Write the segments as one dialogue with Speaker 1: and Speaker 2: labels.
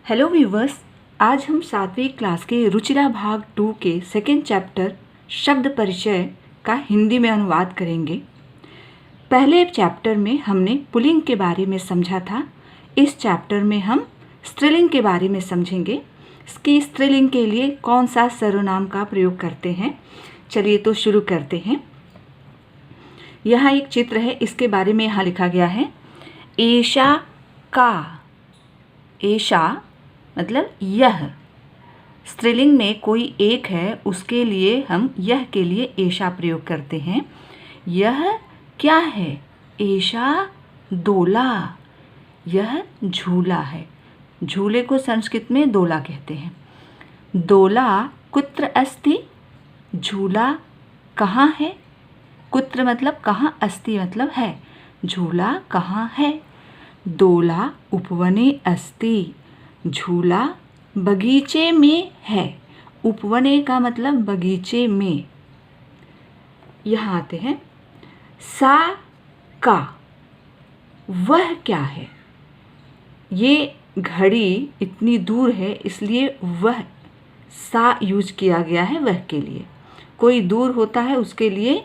Speaker 1: Hello viewers, आज हम 7वीं class के रुचिरा भाग 2 के सेकेंड चैप्टर शब्द परिचय का हिंदी में अनुवाद करेंगे। पहले चैप्टर में हमने पुल्लिंग के बारे में समझा था। इस चैप्टर में हम स्त्रीलिंग के बारे में समझेंगे कि स्त्रीलिंग के लिए कौन सा सर्वनाम का प्रयोग करते हैं। चलिए तो शुरू करते हैं। यहाँ एक चित्र है, इसके बारे में यहाँ लिखा गया है एषा का। एषा मतलब यह। स्त्रीलिंग में कोई एक है, उसके लिए हम यह के लिए एषा प्रयोग करते हैं। यह क्या है? एषा दोला। यह झूला है। झूले को संस्कृत में दोला कहते हैं। दोला कुत्र अस्ति? झूला कहाँ है? कुत्र मतलब कहाँ, अस्ति मतलब है। झूला कहाँ है? दोला उपवने अस्ति। झूला बगीचे में है। उपवने का मतलब बगीचे में। यहाँ आते हैं सा का। वह क्या है? ये घड़ी इतनी दूर है, इसलिए वह सा यूज किया गया है वह के लिए। कोई दूर होता है उसके लिए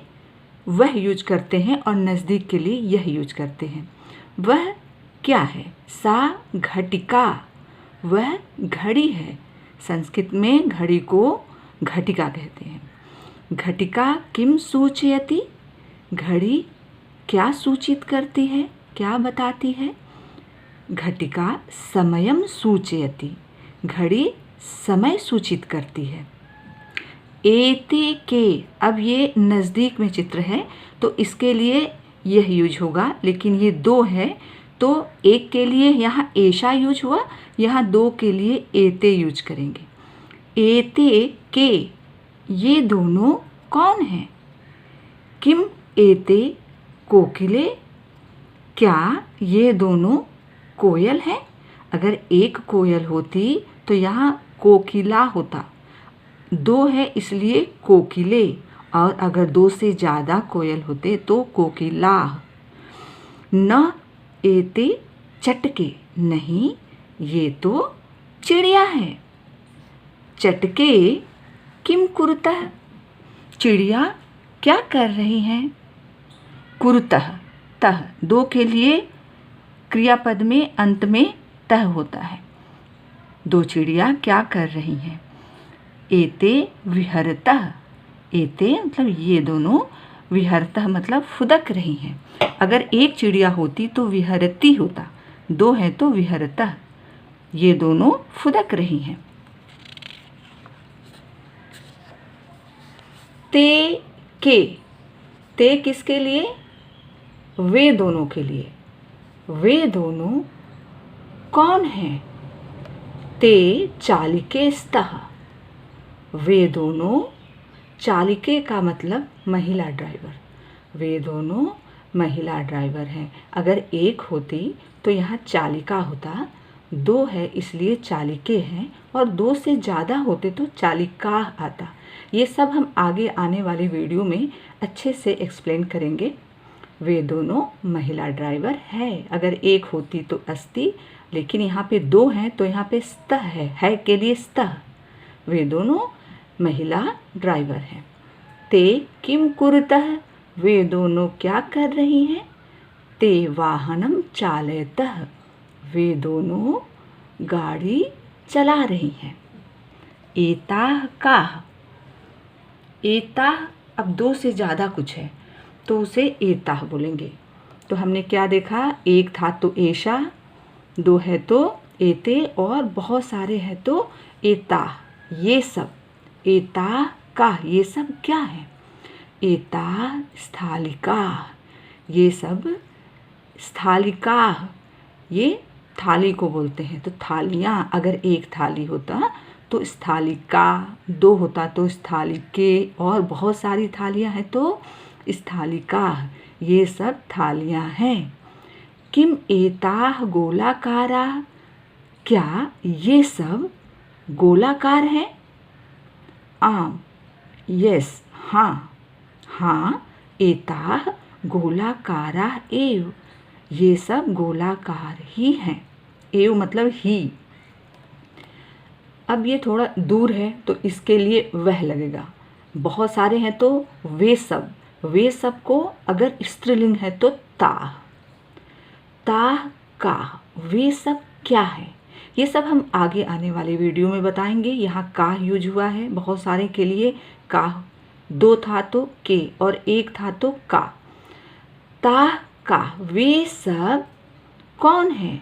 Speaker 1: वह यूज करते हैं और नज़दीक के लिए यह यूज करते हैं। वह क्या है? सा घटिका। वह घड़ी है। संस्कृत में घड़ी को घटिका कहते हैं। घटिका किम सूचयति? घड़ी क्या सूचित करती है, क्या बताती है? घटिका समयम सूचयति। घड़ी समय सूचित करती है। एते के, अब ये नज़दीक में चित्र है तो इसके लिए यह यूज होगा, लेकिन ये दो है तो एक के लिए यहाँ एषा यूज हुआ, यहाँ दो के लिए एते यूज करेंगे। एते के, ये दोनों कौन हैं? किम एते कोकिले? क्या ये दोनों कोयल हैं? अगर एक कोयल होती तो यहाँ कोकिला होता। दो है इसलिए कोकिले, और अगर दो से ज़्यादा कोयल होते तो कोकिला। न एते चटके, नहीं ये तो चिड़िया है। चटके किम कुरुतः? चिड़िया क्या कर रही हैं? कुरुतः, तह, दो के लिए क्रियापद में अंत में तह होता है। दो चिड़िया क्या कर रही हैं? एते विहरतः। एते मतलब ये दोनों, विहरतः मतलब फुदक रही हैं। अगर एक चिड़िया होती तो विहरती होता, दो है तो विहरतः। ये दोनों फुदक रही हैं। ते के, ते किसके लिए? वे दोनों के लिए। वे दोनों कौन हैं? ते चालिके स्तः। वे दोनों, चालिके का मतलब महिला ड्राइवर। वे दोनों महिला ड्राइवर हैं। अगर एक होती तो यहाँ चालिका होता। दो है इसलिए चालिके हैं, और दो से ज़्यादा होते तो चालिका आता। ये सब हम आगे आने वाले वीडियो में अच्छे से एक्सप्लेन करेंगे। वे दोनों महिला ड्राइवर है। अगर एक होती तो अस्ति, लेकिन यहाँ पे दो हैं तो यहाँ पे स्तः है के लिए स्तः। वे दोनों महिला ड्राइवर हैं। ते किम कुरुतः? वे दोनों क्या कर रही हैं? ते वाहनम चालयतः। वे दोनों गाड़ी चला रही हैं। एताः काः? एताः, अब दो से ज़्यादा कुछ है तो उसे एताः बोलेंगे। तो हमने क्या देखा? एक था तो एषा, दो है तो एते, और बहुत सारे हैं तो एताः। ये सब एताः काः, ये सब क्या है? एताः स्थालिकाः। ये सब स्थालिकाः, ये थाली को बोलते हैं। तो थालियाँ, अगर एक थाली होता तो स्थालिका, दो होता तो स्थालिके, और बहुत सारी थालियाँ हैं तो स्थालिकाः। ये सब थालियाँ हैं। किम एताः गोलाकाराः? क्या ये सब गोलाकार हैं? आम, यस, हाँ। हाँ, एताः गोलाकाराः एव। ये सब गोलाकार ही हैं। एव मतलब ही। अब ये थोड़ा दूर है तो इसके लिए वह लगेगा। बहुत सारे हैं तो वे सब को अगर स्त्रीलिंग है तो ताह, काह, वे सब क्या है, ये सब हम आगे आने वाले वीडियो में बताएंगे। यहाँ काह यूज हुआ है बहुत सारे के लिए, काह, दो था तो के और एक था तो का। ताह काह, वे सब कौन है,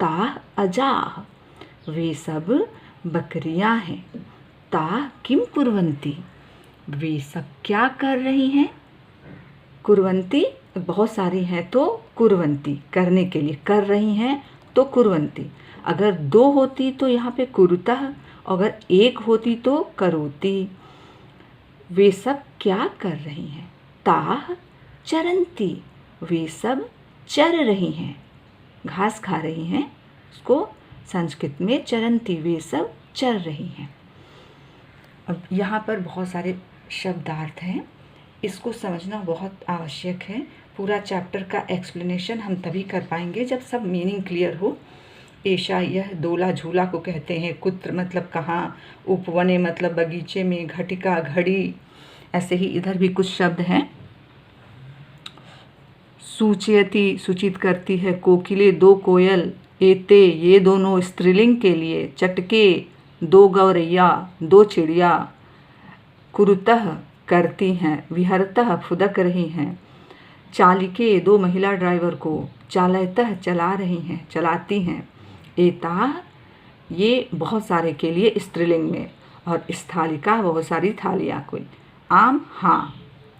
Speaker 1: ताह अजाह, वे सब बकरियां हैं। ताह किम कुर्वन्ति, वे सब क्या कर रही हैं। कुर्वन्ति बहुत सारी हैं तो कुर्वन्ति, करने के लिए, कर रही हैं तो कुर्वन्ति। अगर दो होती तो यहाँ पे कुरुतः, अगर एक होती तो करोति। वे सब क्या कर रही हैं। ताह चरन्ति, वे सब चर रही हैं, घास खा रही हैं, उसको संस्कृत में चरन्ति, वे सब चर रही हैं। अब यहाँ पर बहुत सारे शब्दार्थ हैं, इसको समझना बहुत आवश्यक है। पूरा चैप्टर का एक्सप्लेनेशन हम तभी कर पाएंगे जब सब मीनिंग क्लियर हो। ऐशा, यह, दोला झूला को कहते हैं, कुत्र मतलब कहाँ, उपवने मतलब बगीचे में, घटिका घड़ी, ऐसे ही इधर भी कुछ शब्द हैं। सूचयति सूचित करती है, कोकिले दो कोयल, एते ये दोनों स्त्रीलिंग के लिए, चटके दो गौरैया, दो चिड़िया, कुरुतः करती हैं, विहरतः फुदक रही हैं, चालिके दो महिला ड्राइवर को, चालयतः चला रही हैं, चलाती हैं, एताः ये बहुत सारे के लिए स्त्रीलिंग में, और स्थालिका बहुत सारी थालियाँ कोई, आम हाँ,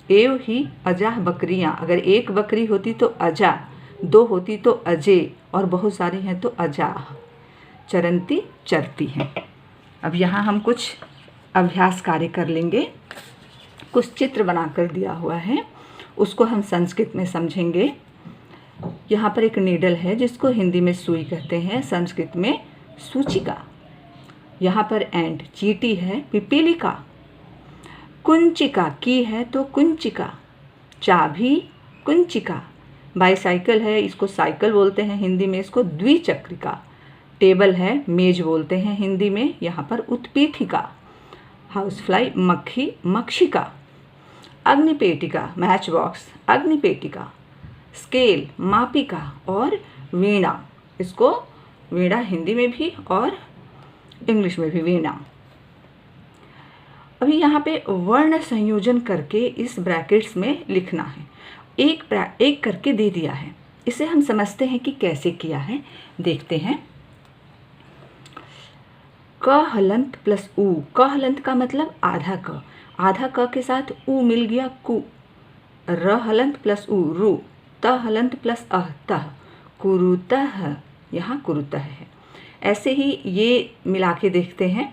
Speaker 1: एव ही अजाह बकरियाँ, अगर एक बकरी होती तो अजा, दो होती तो अजे, और बहुत सारी हैं तो अजाह, चरंती चरती हैं। अब यहाँ हम कुछ अभ्यास कार्य कर लेंगे। कुछ चित्र बनाकर दिया हुआ है, उसको हम संस्कृत में समझेंगे। यहाँ पर एक नीडल है जिसको हिंदी में सुई कहते हैं, संस्कृत में सूचिका। यहाँ पर एंड, चींटी है पिपीलिका, कुंचिका, की है तो कुंचिका, चाबी कुंचिका, बाईसाइकिल है, इसको साइकिल बोलते हैं हिंदी में, इसको द्विचक्रिका, टेबल है, मेज बोलते हैं हिंदी में, यहाँ पर उत्पीठिका, हाउसफ्लाई मक्खी मक्षिका, अग्निपेटिका मैच बॉक्स, अग्निपेटिका, स्केल मापिका, और वीणा, इसको वीणा हिंदी में भी और इंग्लिश में भी वीणा। अभी यहाँ पे वर्ण संयोजन करके इस ब्रैकेट्स में लिखना है, एक करके दे दिया है, इसे हम समझते हैं कि कैसे किया है, देखते हैं। क हलंत प्लस उ, क हलंत का मतलब आधा क, आधा क के साथ उ मिल गया कु, र हलंत प्लस उ रु, त हलंत प्लस अह तह, कुरुतः, यहाँ कुरुतः है। ऐसे ही ये मिला के देखते हैं,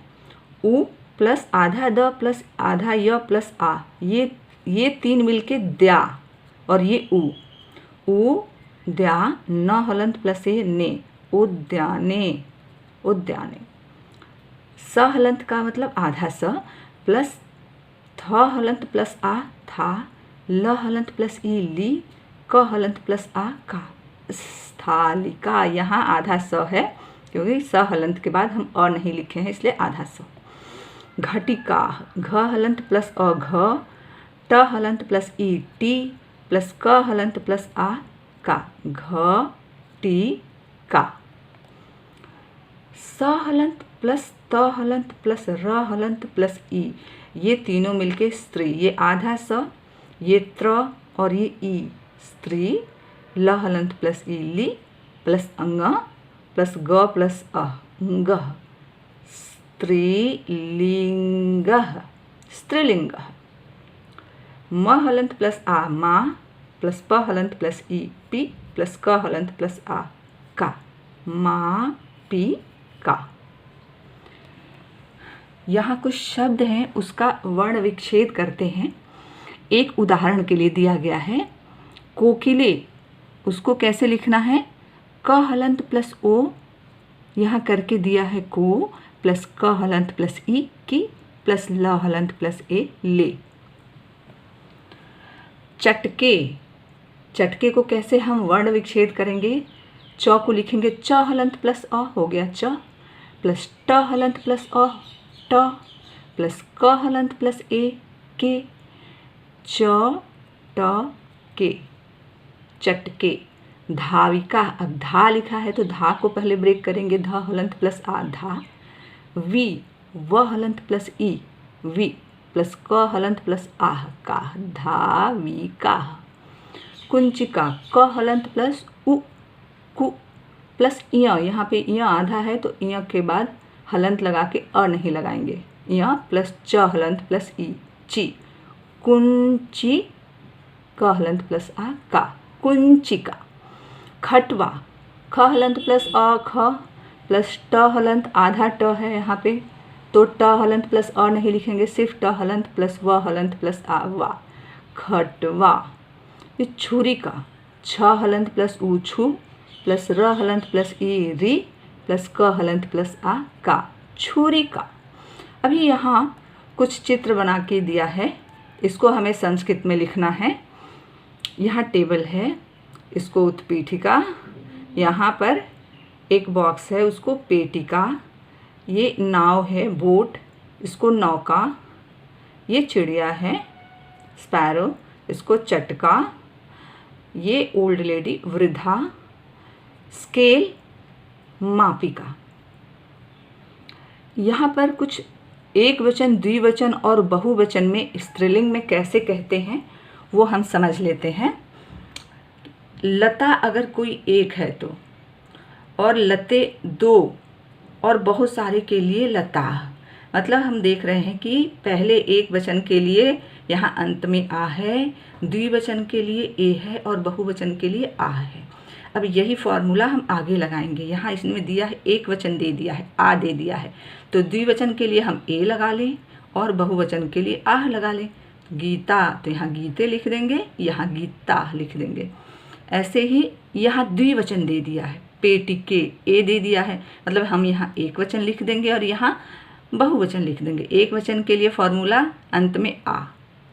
Speaker 1: उ प्लस आधा द प्लस आधा य प्लस आ, ये तीन मिलके द्या, और ये उ द्या, न हलंत प्लस ए ने, उद्याने, उद्याने। स हलंत का मतलब आधा स, प्लस थ हलंत प्लस आ था, ल हलंत प्लस ई ली, क हलंत प्लस आ का, स्थालिका। यहाँ आधा स है क्योंकि स हलंत के बाद हम अ नहीं लिखे हैं, इसलिए आधा स। घटिका, घ हलंत प्लस अ घ, ट हलंत प्लस ई टी, प्लस क हलंत प्लस आ का, घ टी का। स हलंत प्लस त हलंत प्लस र हलंत प्लस ई, ये तीनों मिलके स्त्री, ये आधा स, ये त्र और ये ई, स्त्री। ल हलंत प्लस ई ली, प्लस अंग, प्लस ग प्लस अंग, स्त्रीलिंग, स्त्रीलिंग। म हलंत प्लस आ मा, प्लस प हलंत प्लस ई पी, प्लस क हलंत प्लस आ का, मा पी का। यहाँ कुछ शब्द हैं, उसका वर्ण विच्छेद करते हैं। एक उदाहरण के लिए दिया गया है, कोकिले, उसको कैसे लिखना है, क हलंत प्लस ओ, यहाँ करके दिया है को, प्लस क हलंत प्लस ई की, प्लस ल हलंत प्लस ए ले। चटके, चटके को कैसे हम वर्ण विच्छेद करेंगे, च को लिखेंगे च हलंत प्लस अ, हो गया च, प्लस ट हलंत प्लस अ ट प्लस क हलंत प्लस ए के च ट के चटके। धाविका, अब धा लिखा है तो धा को पहले ब्रेक करेंगे, ध हलंत प्लस आ धा। वी व हलंत प्लस ई वी प्लस क हलंत प्लस आह काह धाविकाः। कुंचिका क हलंत प्लस उ कु प्लस इय, यहाँ पे इय आधा है तो इय के बाद हलंत लगा के अ नहीं लगाएंगे, इय प्लस च हलंत प्लस ई ची। कुंची क हलंत प्लस आ का कुंचिका। खटवा ख हलंत प्लस अ ख प्लस ट हलंत आधा ट है यहाँ पे तो ट हलंत प्लस अ नहीं लिखेंगे, सिर्फ ट हलंत प्लस व हलंत प्लस आ वा खटवा। ये छुरिका छ हलंत प्लस ऊ छू प्लस र हलंत प्लस ई री प्लस क हलंत प्लस आ का छुरिका। अभी यहाँ कुछ चित्र बना के दिया है, इसको हमें संस्कृत में लिखना है। यहाँ टेबल है, इसको उत्पीठिका, यहाँ पर एक बॉक्स है उसको पेटिका, ये नाव है बोट, इसको नौका, ये चिड़िया है स्पैरो, इसको चटका, ये ओल्ड लेडी वृद्धा, स्केल मापिका। यहाँ पर कुछ एक वचन, द्विवचन और बहुवचन में स्त्रीलिंग में कैसे कहते हैं वो हम समझ लेते हैं। लता अगर कोई एक है तो, और लते दो, और बहुत सारे के लिए लता। मतलब हम देख रहे हैं कि पहले एक वचन के लिए यहाँ अंत में आ है, द्विवचन के लिए ए है और बहुवचन के लिए आ है। अब यही फॉर्मूला हम आगे लगाएंगे। यहाँ इसमें दिया है एक वचन दे दिया है, आ दे दिया है, तो द्विवचन के लिए हम ए लगा लें और बहुवचन के लिए आह लगा लें। गीता तो यहाँ गीते लिख देंगे, यहाँ गीता लिख देंगे। ऐसे ही यहाँ द्विवचन दे दिया है, पेटिके ए दे दिया है, मतलब हम यहाँ एक वचन लिख देंगे और यहाँ बहुवचन लिख देंगे। एक वचन के लिए फॉर्मूला अंत में आ,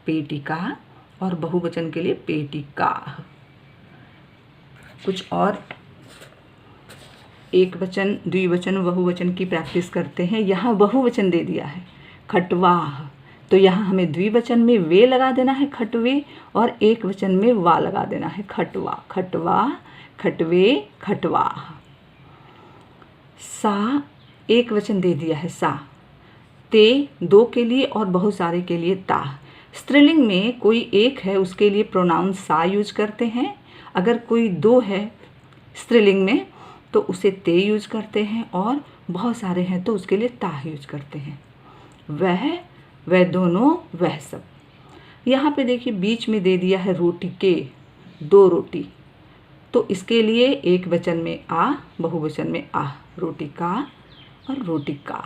Speaker 1: पेटिका, और बहुवचन के लिए पेटिका। कुछ और एक वचन, द्विवचन, बहुवचन की प्रैक्टिस करते हैं। यहाँ बहुवचन दे दिया है खटवाह, तो यहाँ हमें द्विवचन में वे लगा देना है खटवे, और एक वचन में वा लगा देना है खटवा, खटवा, खटवे, खटवाह। सा एक वचन दे दिया है सा, ते दो के लिए और बहुत सारे के लिए ता। स्त्रीलिंग में कोई एक है उसके लिए प्रोनाउन सा यूज करते हैं, अगर कोई दो है स्त्रीलिंग में तो उसे ते यूज करते हैं, और बहुत सारे हैं तो उसके लिए ता यूज करते हैं। वह दोनों, वह सब। यहाँ पे देखिए बीच में दे दिया है रोटी के, दो रोटी, तो इसके लिए एक वचन में आ, बहुवचन में आ, रोटी का और रोटी का।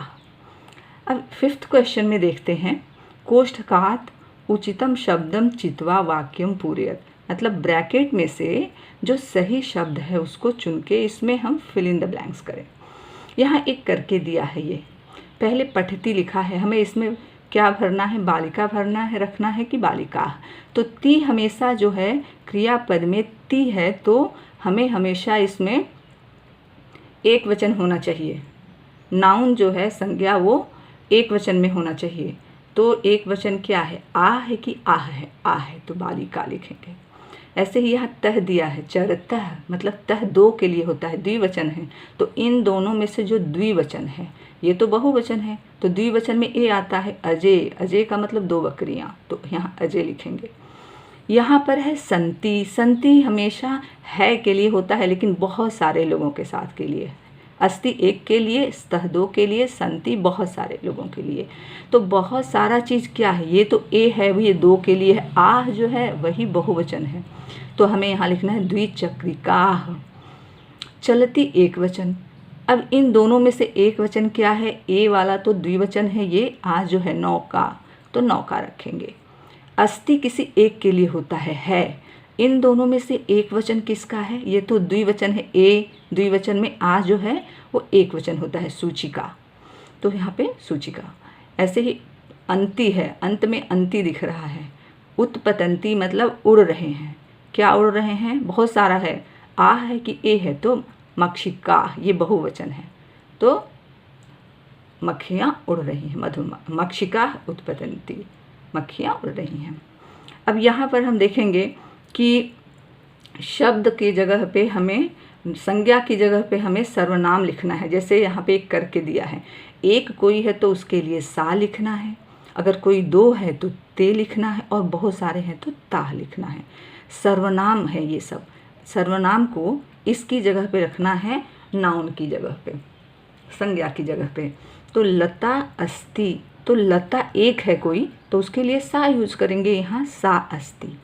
Speaker 1: अब फिफ्थ क्वेश्चन में देखते हैं, कोष्ठकात् उचितम शब्दम चित्वा वाक्यम पूरयत, मतलब ब्रैकेट में से जो सही शब्द है उसको चुन के इसमें हम फिल इन द ब्लैंक्स करें। यहाँ एक करके दिया है, ये पहले पठती लिखा है, हमें इसमें क्या भरना है, बालिका भरना है, रखना है कि बालिका। तो ती हमेशा जो है क्रियापद में ती है तो हमें हमेशा इसमें एक वचन होना चाहिए। नाउन जो है संज्ञा वो एक वचन में होना चाहिए। तो एक वचन क्या है, आ है कि आह है, आ है तो बालिका लिखेंगे। ऐसे ही यहाँ तह दिया है चरतः, मतलब तह दो के लिए होता है, द्विवचन है, तो इन दोनों में से जो द्विवचन है, ये तो बहुवचन है, तो द्विवचन में ए आता है अजय, अजय का मतलब दो बकरियाँ, तो यहाँ अजय लिखेंगे। यहाँ पर है संति, संति हमेशा है के लिए होता है लेकिन बहुत सारे लोगों के साथ के लिए। अस्ति एक के लिए, स्तः दो के लिए, संति बहुत सारे लोगों के लिए। तो बहुत सारा चीज़ क्या है, ये तो ए है, ये दो के लिए है, आह जो है वही बहुवचन है, तो हमें यहाँ लिखना है द्विचक्रिकाः। चलती एक वचन, अब इन दोनों में से एक वचन क्या है, ए वाला तो द्विवचन है, ये आ जो है नौका, तो नौका रखेंगे। अस्ति किसी एक के लिए होता है, इन दोनों में से एक वचन किसका है, ये तो द्विवचन है, ए द्विवचन में आ जो है वो एक वचन होता है, सूचिका, तो यहाँ पे सूचिका। ऐसे ही अंति है, अंत में अंति दिख रहा है, उत्पतंती मतलब उड़ रहे हैं, क्या उड़ रहे हैं, बहुत सारा है, आ है कि ए है तो मक्षिका, ये बहुवचन है, तो मक्खियाँ उड़ रही हैं, मक्षिका उत्पतन्ति, मक्खियाँ उड़ रही हैं। अब यहाँ पर हम देखेंगे कि शब्द की जगह पे हमें, संज्ञा की जगह पे हमें सर्वनाम लिखना है। जैसे यहाँ पे एक करके दिया है, एक कोई है तो उसके लिए सा लिखना है, अगर कोई दो है तो ते लिखना है, और बहुत सारे हैं तो ताह लिखना है। सर्वनाम है ये सब। सर्वनाम को इसकी जगह पे रखना है नाउन की जगह पे, संज्ञा की जगह पे। तो लता अस्ति, तो लता एक है कोई तो उसके लिए सा यूज करेंगे, यहाँ सा अस्ति।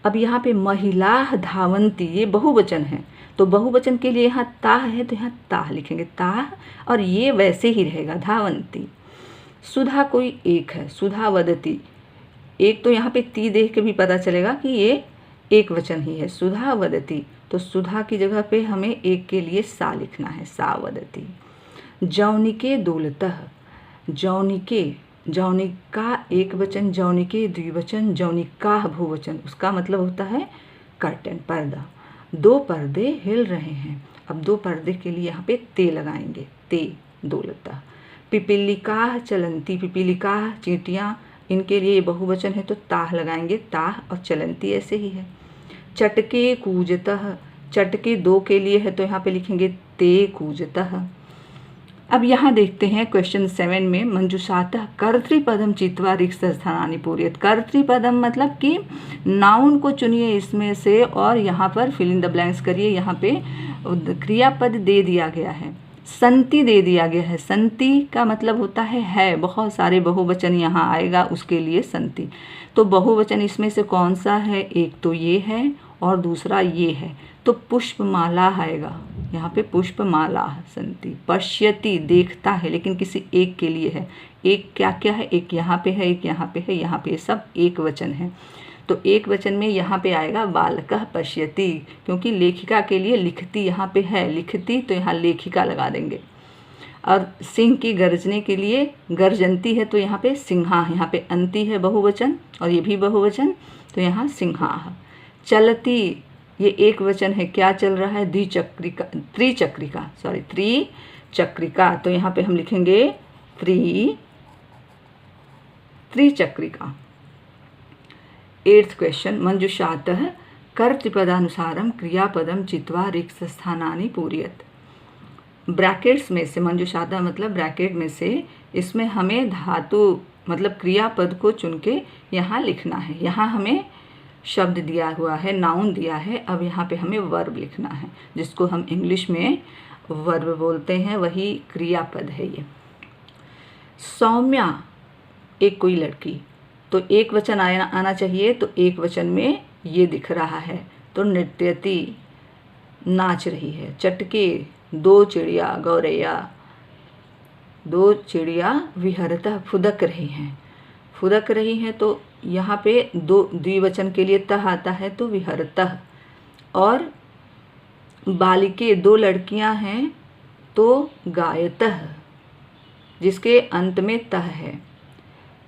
Speaker 1: अब यहाँ पे महिला धावंती, ये बहुवचन है तो बहुवचन के लिए यहाँ ताह है तो यहाँ ताह लिखेंगे, ताह, और ये वैसे ही रहेगा धावंती। सुधा कोई एक है, सुधा वदती, एक तो यहाँ पे ती देख के भी पता चलेगा कि ये एक वचन ही है, सुधा वदती, तो सुधा की जगह पे हमें एक के लिए सा लिखना है, सा वदती। जौनिके दोलतः, जौनिके, जौनिका एक वचन, जौनिके द्विवचन, जौनिका बहुवचन, उसका मतलब होता है कर्टन, पर्दा। दो पर्दे हिल रहे हैं, अब दो पर्दे के लिए यहाँ पे ते लगाएंगे, ते दोलतः। पिपीलिका चलंती, पिपीलिका चींटियाँ, इनके लिए बहुवचन है तो ताह लगाएंगे, ताह, और चलंती ऐसे ही है। चटके कूजतः, चटके दो के लिए है तो यहाँ पे लिखेंगे ते कूजतः। अब यहाँ देखते हैं क्वेश्चन 7 में, मंजुषातः कर्तृपदम चित्वा रिक्त स्थानानि पूरयेत्। कर्तृपदम मतलब कि नाउन को चुनिए इसमें से और यहाँ पर फिल इन द ब्लैंक्स करिए। यहाँ पे क्रियापद दे दिया गया है, संति दे दिया गया है। संति का मतलब होता है, बहुत सारे बहुवचन यहाँ आएगा उसके लिए संति। तो बहुवचन इसमें से कौन सा है, एक तो ये है और दूसरा ये है, तो पुष्पमाला आएगा यहाँ पे, पुष्पमाला संति। पश्यति देखता है, लेकिन किसी एक के लिए है, एक क्या क्या है, एक यहाँ पे है, एक यहाँ पे है, यहाँ पे सब एक वचन है। तो एक वचन में यहाँ पे आएगा बालकः पश्यति, क्योंकि लेखिका के लिए लिखती यहाँ पे है, लिखती तो यहाँ लेखिका लगा देंगे। और सिंह की गर्जने के लिए गर्जंती है तो यहाँ पे सिंहा, यहाँ पे अंति है बहुवचन और ये भी बहुवचन, तो यहाँ सिंहा। चलती, ये एक वचन है, क्या चल रहा है, द्विचक्रिका, त्रिचक्रिका, सॉरी त्रिचक्रिका, तो यहाँ पे हम लिखेंगे त्रिचक्रिका। 8th क्वेश्चन, मंजुषातः कर्तृपदानुसारम क्रियापदम चित्वा रिक्त स्थानानि पूरयेत्। ब्रैकेट्स में से, मंजुषातः मतलब ब्रैकेट में से, इसमें हमें धातु मतलब क्रियापद को चुन के यहाँ लिखना है। यहाँ हमें शब्द दिया हुआ है, नाउन दिया है, अब यहाँ पे हमें वर्ब लिखना है, जिसको हम इंग्लिश में वर्ब बोलते हैं, वही क्रियापद है ये। सौम्या एक कोई लड़की, तो एक वचन आना चाहिए, तो एक वचन में ये दिख रहा है, तो नृत्यति नाच रही है। चटके दो चिड़िया, गौरैया, दो चिड़िया विहरतः फुदक रही हैं, फुदक रही हैं, तो यहाँ पे दो द्विवचन के लिए तह आता है तो विहरतः। और बालिके दो लड़कियां हैं तो गायतः, जिसके अंत में तह है,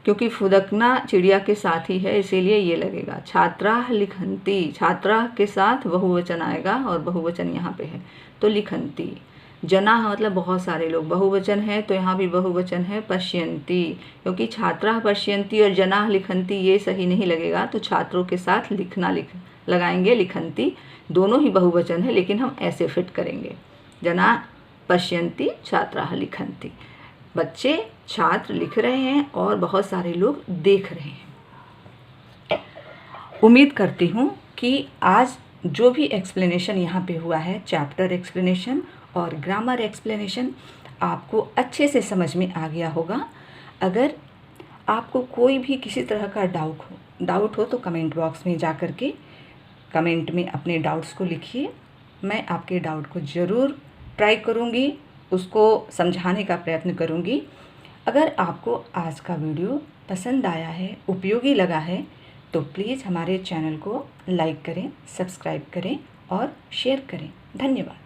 Speaker 1: क्योंकि फुदकना चिड़िया के साथ ही है इसीलिए ये लगेगा। छात्रा लिखंती, छात्रा के साथ बहुवचन आएगा और बहुवचन यहाँ पे है तो लिखंती। जनाः मतलब बहुत सारे लोग, बहुवचन है तो यहाँ भी बहुवचन है। पश्यन्ति, क्योंकि छात्रा पश्यन्ति और जनाः लिखंती ये सही नहीं लगेगा, तो छात्रों के साथ लिखना लगाएंगे, लिखंती, दोनों ही बहुवचन है लेकिन हम ऐसे फिट करेंगे, जनाः पश्यन्ति छात्राः लिखन्ति। बच्चे छात्र लिख रहे हैं और बहुत सारे लोग देख रहे हैं। उम्मीद करती हूँ कि आज जो भी एक्सप्लेनेशन यहाँ पे हुआ है, चैप्टर एक्सप्लेनेशन और ग्रामर एक्सप्लेनेशन, आपको अच्छे से समझ में आ गया होगा। अगर आपको कोई भी किसी तरह का डाउट हो तो कमेंट बॉक्स में जा कर के कमेंट में अपने डाउट्स को लिखिए। मैं आपके डाउट को ज़रूर ट्राई करूँगी, उसको समझाने का प्रयत्न करूँगी। अगर आपको आज का वीडियो पसंद आया है, उपयोगी लगा है, तो प्लीज़ हमारे चैनल को लाइक करें, सब्सक्राइब करें और शेयर करें। धन्यवाद।